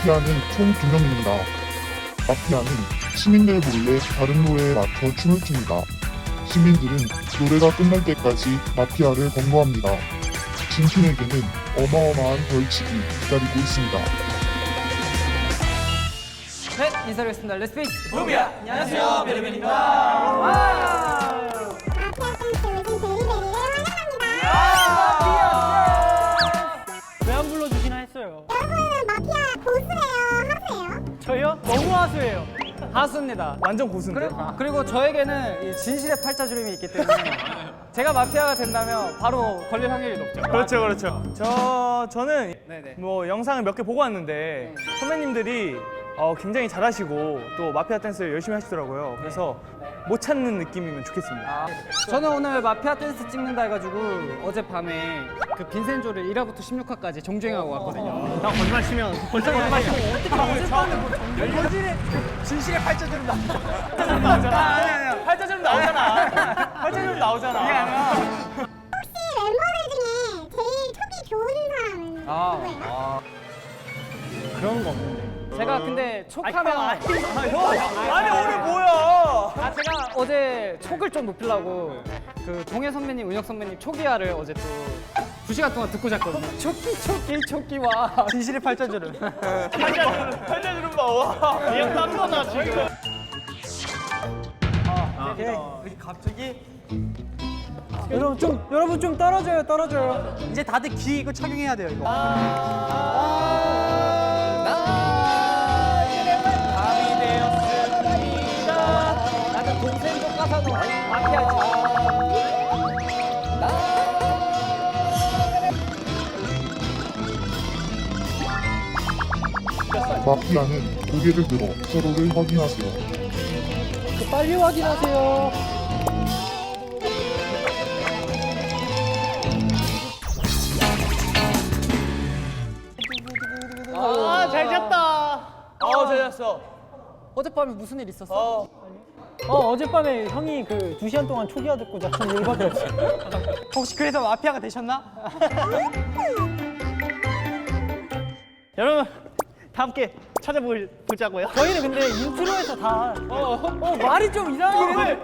마피아는 총 2명입니다. 마피아는 시민들 몰래 다른 노래에 맞춰 춤을 춥니다. 시민들은 노래가 끝날 때까지 마피아를 검거합니다. 진 팀에게는 어마어마한 벌칙이 기다리고 있습니다. 네, 인사드리겠습니다. 렛츠페이스 루비야! 안녕하세요, 베르벤입니다. 왜 안 불러주시나 했어요. 여러분 마피아 고수예요. 하세요? 저희요? 너무 하수예요. 하수입니다. 완전 고수인데? 그리고 저에게는 이 진실의 팔자주름이 있기 때문에 제가 마피아가 된다면 바로 걸릴 확률이 높죠. 그렇죠, 그렇죠. 저는 네네. 뭐 영상을 몇 개 보고 왔는데 선배님들이 굉장히 잘하시고 또 마피아 댄스를 열심히 하시더라고요. 그래서 못 찾는 느낌이면 좋겠습니다. 저는 오늘 마피아 댄스 찍는다 해가지고 어젯밤에 그 빈센조를 1화부터 16화까지 정주행하고 왔거든요. 나 거짓말 치면 거짓말 치면 어떻게 어젯밤에 뭐 정주행 진실의 팔자주름 나오잖아. 아니야. 팔자주름 나오잖아. 팔자주름 나오잖아. 혹시 멤버들 중에 제일 촉이 좋은 사람은 누구예요? 그런 거 없는데. 제가 근데 촉하면 아니 오늘 뭐야? 제가 어제 촉을 좀 높이려고 그 동해 선배님, 은혁 선배님 촉이야를 어제 또 2시간 동안 듣고 잤거든요. 촉기와 진실의 팔자주름. 팔자주름 봐. 와. 얘 땀나나 지금. 갑자기 여러분 좀 떨어져요. 이제 다들 귀 이거 착용해야 돼요 이거. 밤이 되었습니다. 나는 동생도 까사노 마피아지. 마피아는 고개를 들어 서로를 확인하세요. 빨리 확인하세요. 잘 잤다. 잘 잤어. 어젯밤에 무슨 일 있었어? 어젯밤에 형이 그 2시간 동안 초기화 듣고 자신 일밖에 없어요. 혹시 그래서 마피아가 되셨나? 여러분 다 함께 찾아보자고요. 저희는 근데 인트로에서 다 말이 좀 이상하긴 해.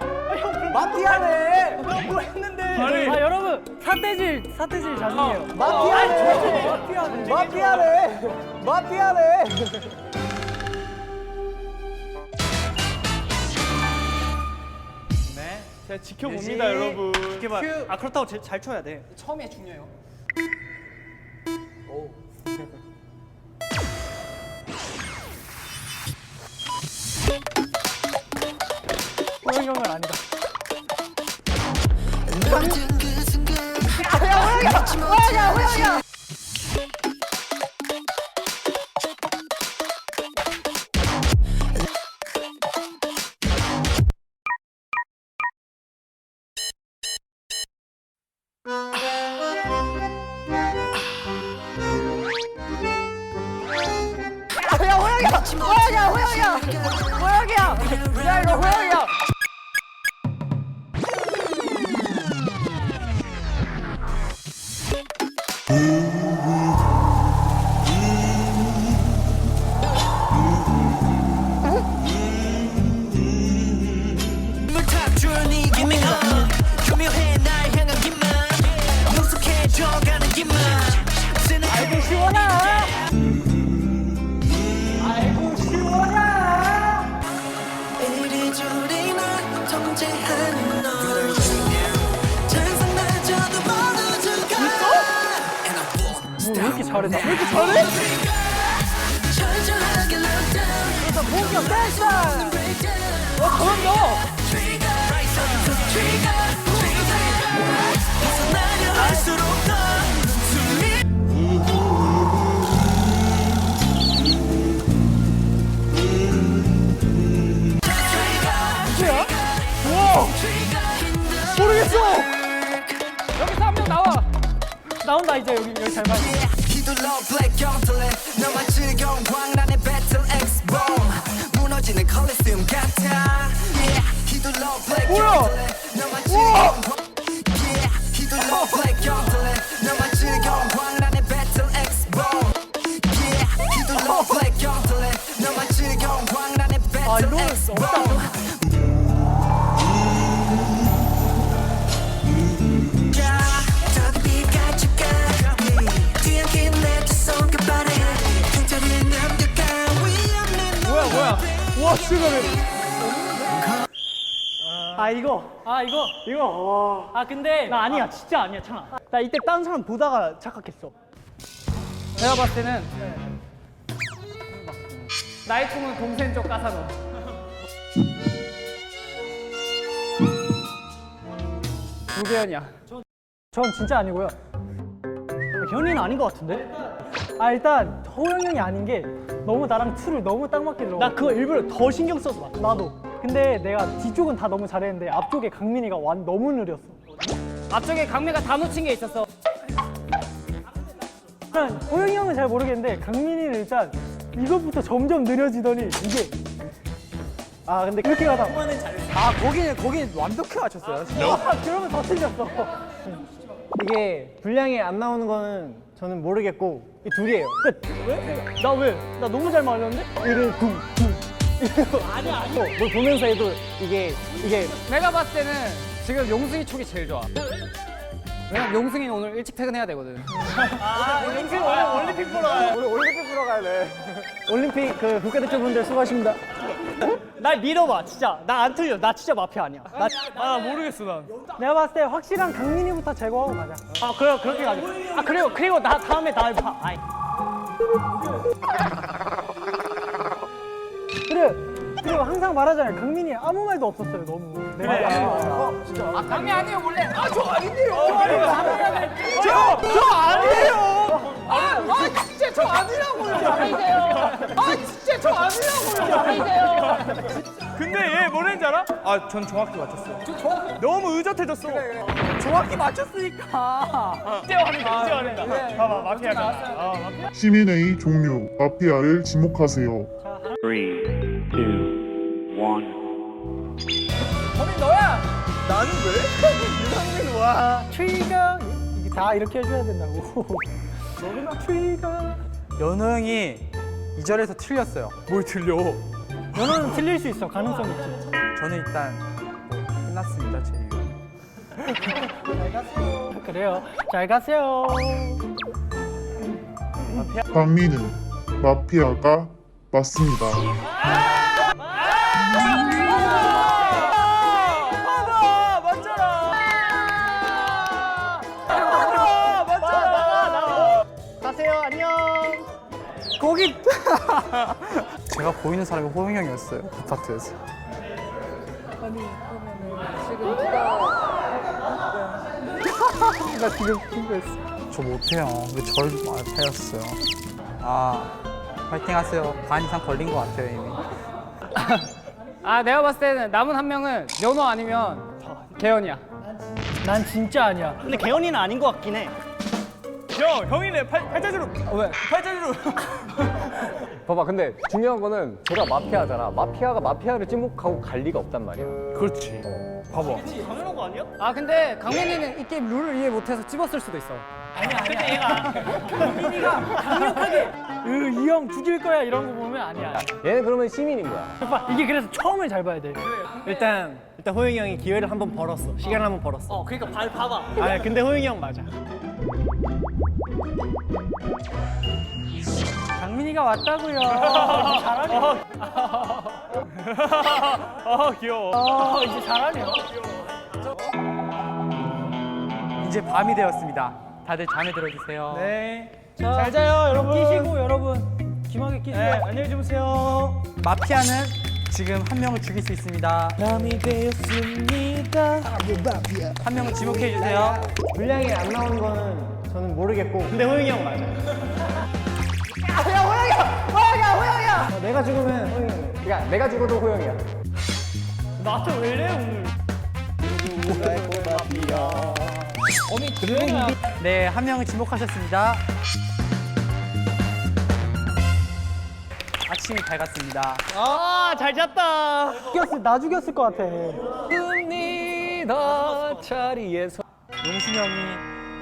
마피아네. 뭐 했는데? 아, 여러분 사태질 자중해요. 마피아네. 네. 제가 지켜봅니다, 여러분. 지켜봐. 아 그렇다고 잘 쳐야 돼. 처음에 중요해요. 호영 형은 아니다. 호영이야. 야 이거 호영이야. 이리저리 날 통제하는 너 잔상마저도 멀어져가 왜 이렇게 잘해? 나 왜 이렇게 철저하게 lockdown 그래서 목욕 댄스 그럼 너 벗어나려 할수록 더 숨이 모르겠어. 여기서 한 명 나와. 나온다 이제 여기 잘 봐. 휘둘러 블랙 경틀에 너만 즐거운 광란의 배틀 엑스범 무너지는 콜리세움 같아 휘둘러 블랙 경틀에 너만 즐거운 휘둘러 블랙 경틀에 너만 즐거운 광란의 배틀 엑스범 휘둘러 블랙 경틀에 수고를. 이거. 아 근데 나 아니야, 진짜 아니야, 찬아. 나 이때 다른 사람 보다가 착각했어. 내가 봤을 때는 나의 꿈은 동생 쪽 까사노. 조계현이야. 전 진짜 아니고요. 견이는 아닌 것 같은데? 아 일단 호영 형이 아닌 게 너무 나랑 툴을 너무 딱 맞게 들어. 나 그거 일부러 더 신경 써서 맞. 나도. 근데 내가 뒤쪽은 다 너무 잘했는데 앞쪽에 강민이가 너무 느렸어. 앞쪽에 강미가 다 놓친 게 있었어. 일단 호영이 형은 잘 모르겠는데 강민이는 일단 이것부터 점점 느려지더니 이게 근데 그렇게 가다 거기는 완벽히 맞췄어요. 그러면 더 틀렸어. 이게 분량이 안 나오는 거는 저는 모르겠고 이 둘이에요. 끝. 왜? 나 왜? 나 너무 잘 맞았는데? 1을 9, 9. 아니야. 뭘 보면서 해도 이게 내가 봤을 때는 지금 용승이 촉이 제일 좋아. 왜냐면 용승이는 오늘 일찍 퇴근해야 되거든. 용승 오늘 올림픽 보러 가요. 우리 올림픽 보러 가야 돼. 올림픽 그 국가대표분들 수고하십니다. 날 믿어봐, 진짜. 나 안 틀려. 나 진짜 마피아 아니야. 모르겠어 난. 내가 봤을 때 확실한 강민이부터 제거하고 가자. 그렇게 가자. 그리고 나 다음에 날 봐. 아이. 그리고 항상 말하잖아요. 강민이 아무 말도 없었어요, 너무. 그래. 강미 아니에요 원래. 저 아니에요. 진짜 저 아니라고요. 진짜 저 아니라고요. 근데 얘 뭐랬는지 알아? 전 정확히 맞췄어. 너무 의젓해졌어. 정확히 맞췄으니까. 이제 화낸다. 봐봐 마피아가. 마피아. 시민회의 종료. 마피아를 지목하세요. 3, 2, 1. 범인 너야. 나는 왜? 유상민 와. 트리거 이게 다 이렇게 해줘야 된다고. 너구나 트리거. 연호 형이 2절에서 틀렸어요. 뭘 틀려? 너는 틀릴 수 있어. 가능성 있지. 저는 일단 끝났습니다, 제 이유. 그래요. 잘 가세요. 강민은 마피아가 맞습니다. 봐봐 맞잖아. 맞잖아. 가세요. 안녕. 거기 제가 보이는 사람이 호영 형이었어요. 그 파트에서. 나 지금 신고했어. 저 못해요. 왜 저를 패였어요? 파이팅 하세요. 반 이상 걸린 것 같아요 이미. 내가 봤을 때는 남은 한 명은 연호 아니면 개연이야. 난 진짜 아니야. 근데 개연이는 아닌 것 같긴 해. 형이네 팔자주로. 왜? 팔자주로. 봐봐, 근데 중요한 거는 제가 마피아잖아. 마피아가 마피아를 찍목하고 갈 리가 없단 말이야. 그렇지. 봐봐. 당연한 거 아니야? 근데 강민이는 이 게임 룰을 이해 못해서 집었을 수도 있어. 근데 얘가 강민이가 강력하게 이 형 죽일 거야 이런 거 보면 아니야. 얘는 그러면 시민인 거야. 오빠 이게 그래서 처음을 잘 봐야 돼. 일단 호영이 형이 기회를 한번 벌었어. 시간을 한번 벌었어. 그러니까 봐봐. 근데 호영이 형 맞아. 강민이가 왔다고요. 잘하네. 귀여워. 이제 잘하네요. 이제 밤이 되었습니다. 다들 잠에 들어주세요. 네. 잘 자요 여러분. 끼시고 여러분 귀마개 끼시고. 네, 안녕히 주무세요. 마피아는 지금 한 명을 죽일 수 있습니다. 남이 되었습니다. 한 명을 지목해 주세요. 분량이 안 나오는 거는 저는 모르겠고 근데 호영이 형 맞아. 호영이야. 내가 죽으면 호영이 형. 그러니까 내가 죽어도 호영이야. 나한테 왜 이래 오늘? 네, 한 명을 지목하셨습니다. 아침이 밝았습니다. 잘 잤다. 나 죽였을 것 같아. 습니다 자리에서. 용순이 형이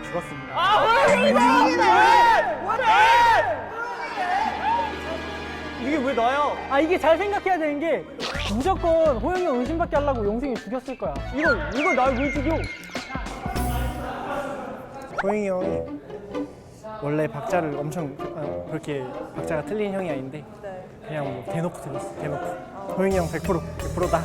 죽었습니다. 이게 왜 나야? 이게 잘 생각해야 되는 게 무조건 호영이 형 의심받게 하려고 용승이 죽였을 거야. 이걸 날 왜 죽여? 호영이 형이 원래 박자를 엄청 그렇게 박자가 틀린 형이 아닌데 그냥 뭐 대놓고 틀렸어. 대놓고. 호영이 형 100%다.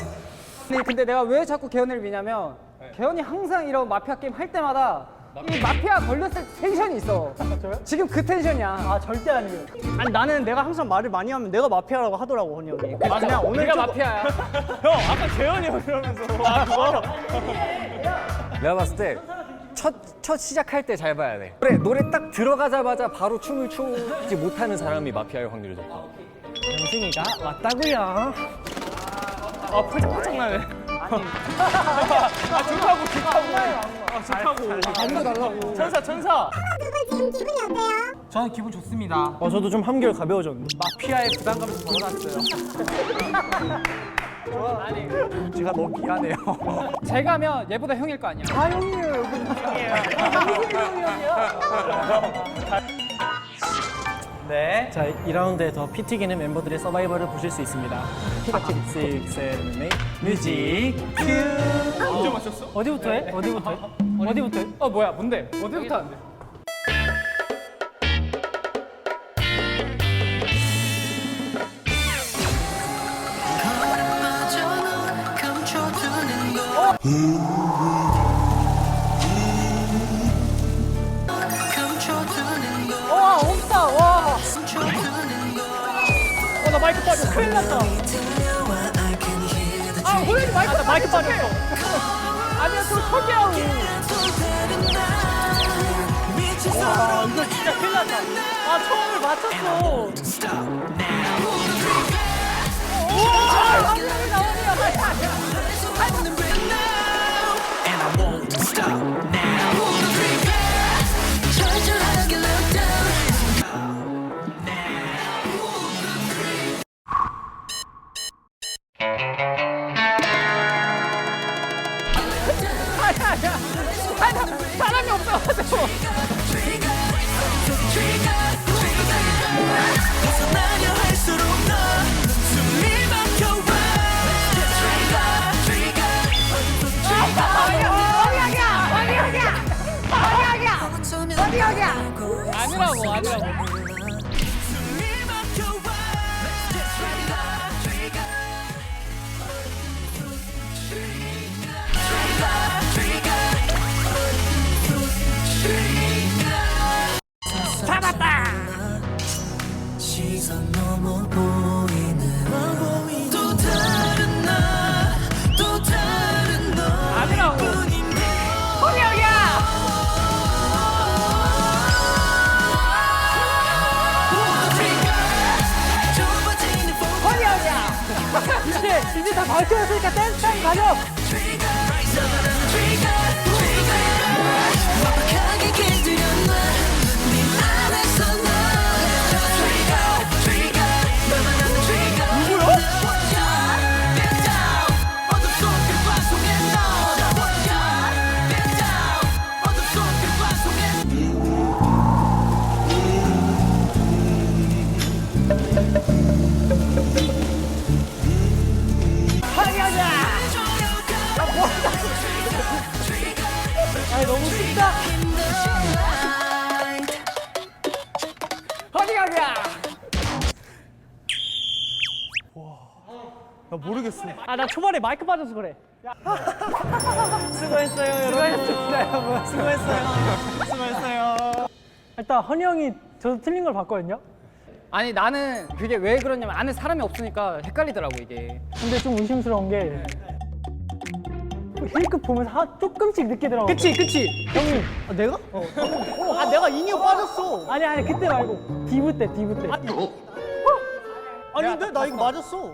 근데 내가 왜 자꾸 개연이를 미냐면 개연이 항상 이런 마피아 게임 할 때마다 이 마피아 걸렸을 때 텐션이 있어. 지금 그 텐션이야. 아 절대 아니에요. 아니 나는 내가 항상 말을 많이 하면 내가 마피아라고 하더라고 헌이 형이. 맞아. 그냥 오늘 네가 조금- 마피아야. 형 아까 재현이 형 이러면서 내가 봤을 때 첫 시작할 때 잘 봐야 돼. 노래 딱 들어가자마자 바로 춤을 추지 못하는 사람이 마피아일 확률이 높아. 영승이가 왔다고요. 펄짝펄짝 나네. 좋다고. 좋다고. 천사. 두분 지금 기분이 어때요? 저는 기분 좋습니다. 저도 좀 한결 가벼워졌는데. 마피아의 부담감을 덜어놨어요. 제가 너무 미안해요. 제가면 얘보다 형일 거 아니야. 아 형이에요 여기. 네. 자, 2라운드에 더 피 튀기는 멤버들의 서바이벌을 보실 수 있습니다. 6, 7, 8, 뮤직 큐. 언제 마셨어? 어디부터 해? 어디부터 해? 어디부터 해? 뭐야 뭔데? 어디부터 하는데? 와 없다 와. 나 마이크 빠져 큰일 났다. 아 호연이 마이크 빠졌어. 아니야 저 턱이라고. 와 이거 진짜 큰일 났다. 아 처음을 맞췄어. 우와 완전히 나오네요. 사람이 없어가지고. 아니라고. 시선 너머 보이는 또 다른 나, 또 다른 너 아니라고. 허리 형이야. 허리 형이야. 이제 다 밝혀졌으니까 댄스 타임 가죠. 완벽하게 길들였나 네 안에서 나 너만 아는 트리거 누구야? Get down 어둠 속을 방송해 너 Get down 어둠 속을 방송해 아니 너무 쉽다. 허리 형이야. 나 모르겠어. 아 나 초반에 마이크 빠져서 그래. 수고했어요, 여러분. 수고했어요. 일단 헌이 형이 저도 틀린 걸 봤거든요. 아니 나는 그게 왜 그러냐면 안에 사람이 없으니까 헷갈리더라고 이게. 근데 좀 의심스러운 게 힐급 보면서 조금씩 늦게 그치. 형이 아, 내가? 아 내가 인이어 빠졌어. 아니 그때 말고 디브 때. 아닌데? 나 이거 맞았어.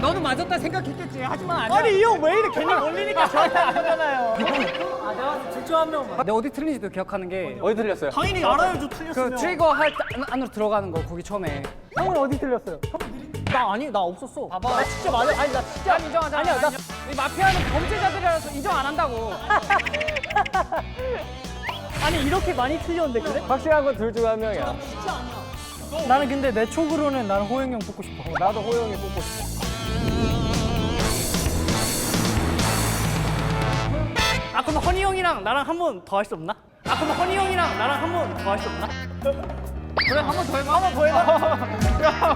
너는 맞았다 생각했겠지. 하지만 아니야. 아니 이 형 왜 이래 괜히 걸리니까 저한테 안 하잖아요. 아 내가 둘 중 한 명만. 내가 어디 틀린지도 기억하는 게. 어디 들렸어요? 당연히 알아야죠, 틀렸으면. 그 트리거 할 때 안으로 들어가는 거 거기 처음에. 형은 어디 틀렸어요? 나 없었어. 봐봐. 나 진짜 맞아. 아니 나 진짜 아니 인정하자. 아니야 나 이 마피아는 범죄자들이라서 인정 안 한다고. 아니 이렇게 많이 틀렸는데 그래? 확실한 건 둘 중 한 명이야. 나는 근데 내 촉으로는 나는 호영이 형 뽑고 싶어. 나도 호영이 뽑고 싶어. 아 그럼 허니 형이랑 나랑 한 번 더 할 수 없나? 아 그럼 허니 형이랑 나랑 한 번 더 할 수 없나? 그래 한 번 더 해봐. 한 번 더 해봐.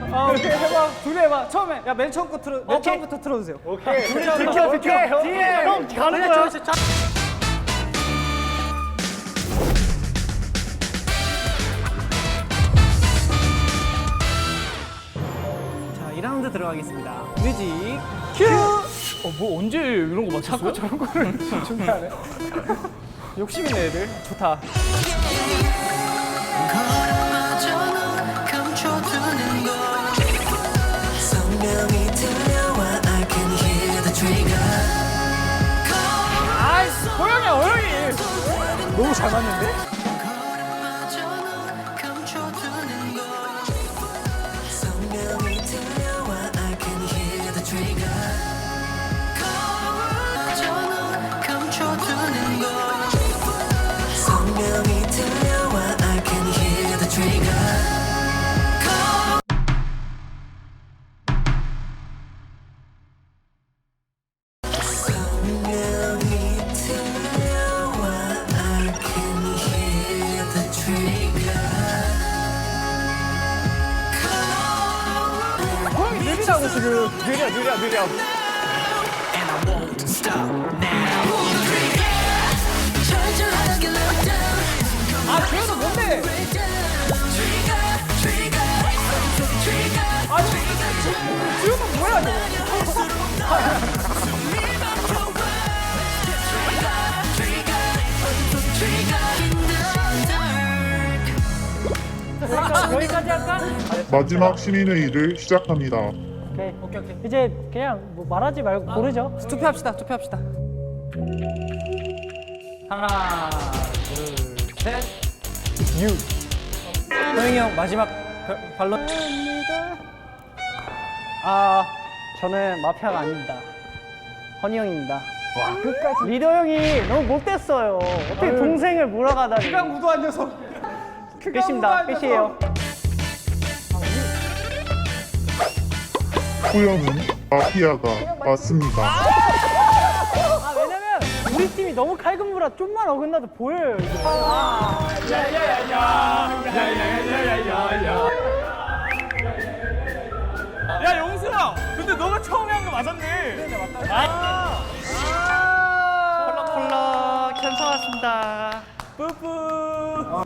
오케이 해봐. 둘이 해봐. 처음에 야 맨 처음부터 틀어주세요. 오케이. 둘이 비켜, 비켜. 뒤에 형 가는 거야. 자, 2라운드 들어가겠습니다. 뮤직 뭐 언제 이런 거 맞췄어요? 저런 거를 준비하네. 욕심 있는 애들. 좋다. 걸음마저 감춰두는 것 성명이 들려와 I can hear the trigger 아이씨 호영이야 호영이. 너무 잘 맞는데? 걸음마저 감춰두는 것 성명이 들려와 I can hear the trigger 걸음마저 감춰두는 것 성명이 들려와 I can hear the trigger 성명이 들려와 I can hear the trigger 호영이 느리다고 지금. 느려. And I won't stop now 절절하게 lock down 아 주현우 뭔데? 아니 주현우 뭐야 저거? 여기까지 할까? 마지막 시민회의를 시작합니다. 오케이. 이제 그냥 뭐 말하지 말고 고르죠. 투표합시다. 하나, 둘, 셋. 호영이 형 마지막 반론. 아, 저는 마피아가 아닙니다. 허니 형입니다. 와, 끝까지. 리더 형이 너무 못됐어요. 어떻게 동생을 몰아가다니. 피가 무도한 녀석. 끝입니다. 끝이에요. 호영은 마피아가 맞습니다. 아, 왜냐면 우리 팀이 너무 칼군무라 좀만 어긋나도 보여요, 이게. 야 용수야, 근데 너가 처음에 한 거 맞았네. 콜라 캔서 왔습니다. 뿌뿌.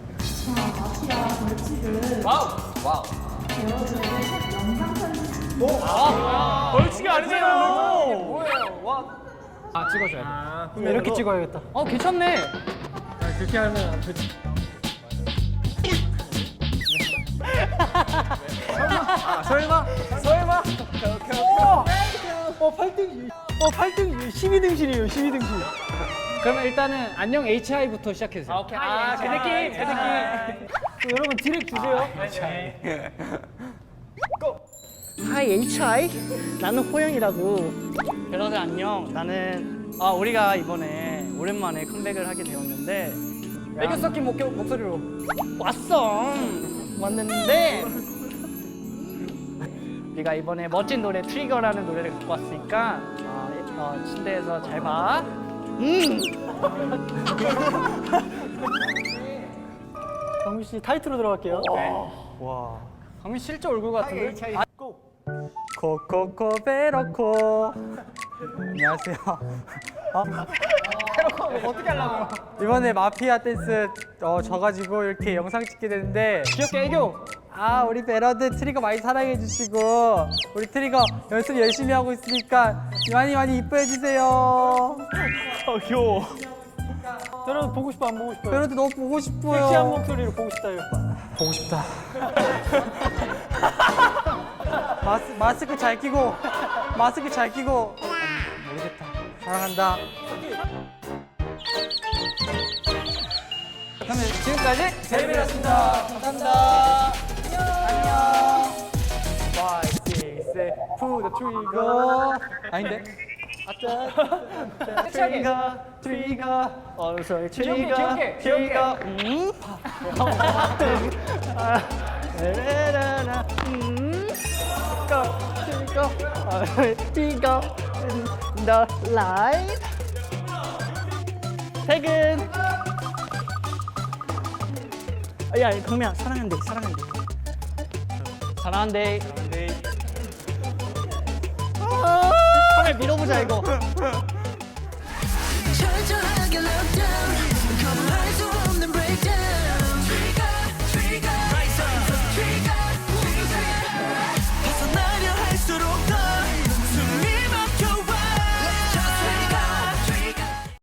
벌칙이 아니잖아. 아 찍어줘야 돼. 이렇게 찍어야겠다. 괜찮네. 그렇게 하면 안 되지. 설마. 8등 12등실이에요, 12등실. 그러면 일단은 안녕 HI부터 시작해주세요. 오케이. 제 느낌. 여러분 디렉 주세요. 하이 HI. 나는 호영이라고. 여러분 안녕. 나는 우리가 이번에 오랜만에 컴백을 하게 되었는데 애교 섞인 목소리로. 왔는데 우리가 이번에 멋진 노래 트리거라는 노래를 갖고 왔으니까 침대에서 잘 봐. 강민 씨 타이틀로 들어갈게요. 강민 실제 얼굴 같은데? 코코코 베로코. 안녕하세요. 어떻게 하려고요? 이번에 마피아 댄스 져가지고 이렇게 영상 찍게 되는데 귀엽게 애교. 우리 베러드 트리거 많이 사랑해 주시고 우리 트리거 연습 열심히 하고 있으니까 많이 이뻐해 주세요. 귀여워. 여러분 보고 싶어 안 보고 싶어요? 베러드 너무 보고 싶어요. 섹시한 목소리로 보고 싶다 이거. 보고 싶다. 마스크 잘 끼고 모르겠다. 사랑한다. 그러면 지금까지 제이비였습니다. 감사합니다. 안녕. 5, 6, 7, pull the trigger. 아닌데? 트리거 어서 트리거 귀엽게. 트리거 트리거 the light 퇴근. 야 강미야 사랑한대. 잘하는데. 카메라 밀어보자 이거. 철저하게 lockdown. 겁을 수